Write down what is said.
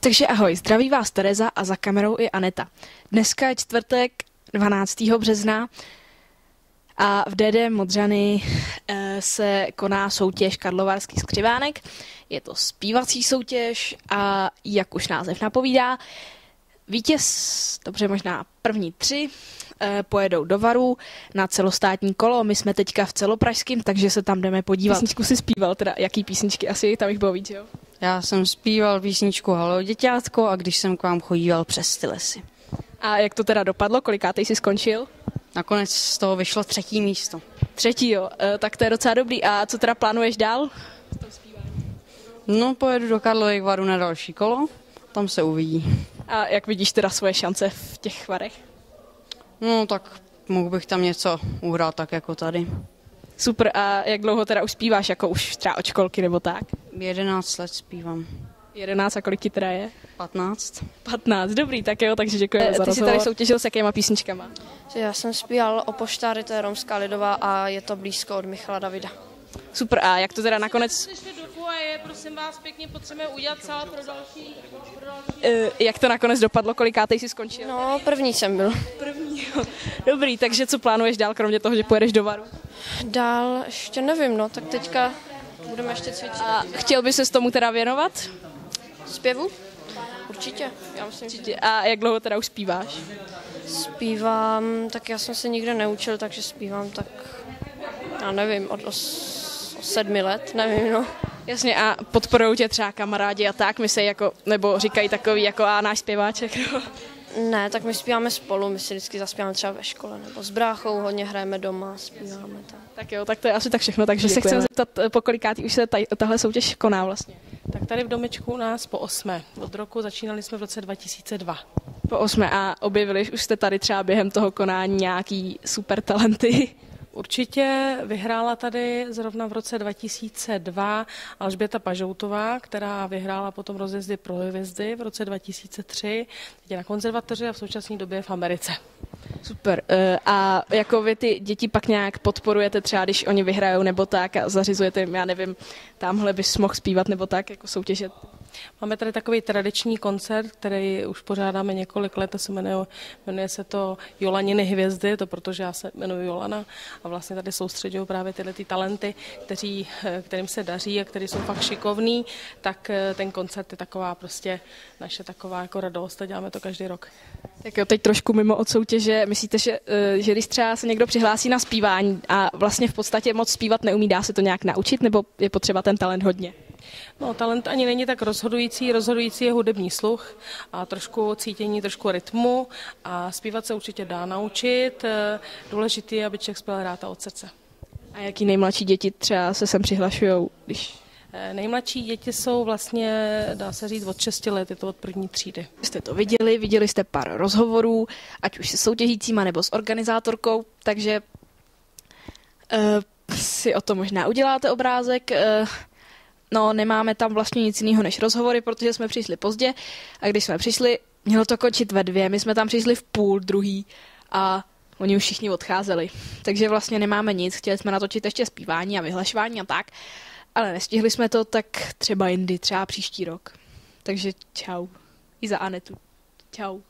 Takže ahoj, zdraví vás Tereza a za kamerou i Aneta. Dneska je čtvrtek 12. března a v DD Modřany se koná soutěž Karlovarský skřivánek. Je to zpívací soutěž a jak už název napovídá, vítěz, dobře možná první 3, pojedou do Varu na celostátní kolo. My jsme teďka v celopražském, takže se tam jdeme podívat. Písničku si zpíval, teda jaký písničky? Asi tam jich bylo víc, jo? Já jsem zpíval písničku Haló děťátko a když jsem k vám chodíval přes ty lesy. A jak to teda dopadlo? Kolikátej jsi skončil? Nakonec z toho vyšlo 3. místo. 3. jo, tak to je docela dobrý. A co teda plánuješ dál? No, pojedu do Karlových Varů na další kolo, tam se uvidí. A jak vidíš teda svoje šance v těch Varech? No, tak mohl bych tam něco uhrát tak jako tady. Super, a jak dlouho teda už zpíváš, jako už třeba od školky nebo tak? 11 let zpívám. 11 a kolik ti teda je? 15. 15, dobrý, tak jo, takže děkuji za rozhovor. Ty jsi tady soutěžil s jakýma písničkama? Já jsem zpíval o poštáry, to je romská lidová a je to blízko od Michala Davida. Super, a jak to teda nakonec... Prosím vás, pěkně potřebujeme udělat sál pro další... Jak to nakonec dopadlo, kolikátej jsi skončil? No, první jsem byl. První, jo. Dobrý, takže co plánuješ dál, kromě toho, že pojedeš do Varu? Dál ještě nevím, no, tak teďka budeme ještě cvičit. A chtěl by ses tomu teda věnovat? Zpěvu? Určitě, já myslím. Určitě. A jak dlouho teda už zpíváš? Zpívám, tak já jsem se nikde neučil, takže zpívám tak, já nevím, od 7 let, nevím, no. Jasně, a podporují tě třeba kamarádi a tak, myslí jako, nebo říkají takový jako a náš zpěváček, no. Ne, tak my zpíváme spolu, my si vždycky zaspíváme třeba ve škole, nebo s bráchou hodně hrajeme doma, zpíváme tam. Tak jo, tak to je asi tak všechno, takže se chci zeptat, po kolikátý už se tahle soutěž koná vlastně. Tak tady v domečku u nás po 8. Od roku začínali jsme v roce 2002. Po 8. a objevili už jste tady třeba během toho konání nějaký super talenty? Určitě vyhrála tady zrovna v roce 2002 Alžběta Pažoutová, která vyhrála potom rozjezdy pro hvězdy v roce 2003. Teď je na konzervatoři a v současné době v Americe. Super. A jako vy ty děti pak nějak podporujete třeba, když oni vyhrajou nebo tak a zařizujete jim, já nevím, tamhle bys mohl zpívat nebo tak, jako soutěže? Máme tady takový tradiční koncert, který už pořádáme několik let, jmenuje se to Jolaniny hvězdy, to protože já se jmenuji Jolana a vlastně tady soustředují právě tyhle ty talenty, kterým se daří a který jsou fakt šikovný, tak ten koncert je taková prostě naše taková jako radost a děláme to každý rok. Tak jo, teď trošku mimo od soutěže, myslíte, že když třeba se někdo přihlásí na zpívání a vlastně v podstatě moc zpívat neumí, dá se to nějak naučit, nebo je potřeba ten talent hodně? No, talent ani není tak rozhodující je hudební sluch a trošku cítění, trošku rytmu a zpívat se určitě dá naučit. Důležitý je, aby člověk zpěl rád a od srdce. A jaký nejmladší děti třeba se sem přihlašujou, když... Nejmladší děti jsou vlastně, dá se říct, od 6 let, je to od první třídy. Jste to viděli jste pár rozhovorů, ať už se soutěžícíma nebo s organizátorkou, takže si o to možná uděláte obrázek. No, nemáme tam vlastně nic jiného než rozhovory, protože jsme přišli pozdě a když jsme přišli, mělo to končit ve 2, my jsme tam přišli v 1:30 a oni už všichni odcházeli. Takže vlastně nemáme nic, chtěli jsme natočit ještě zpívání a vyhlašování a tak, ale nestihli jsme to, tak třeba jindy, třeba příští rok. Takže čau. I za Anetu. Čau.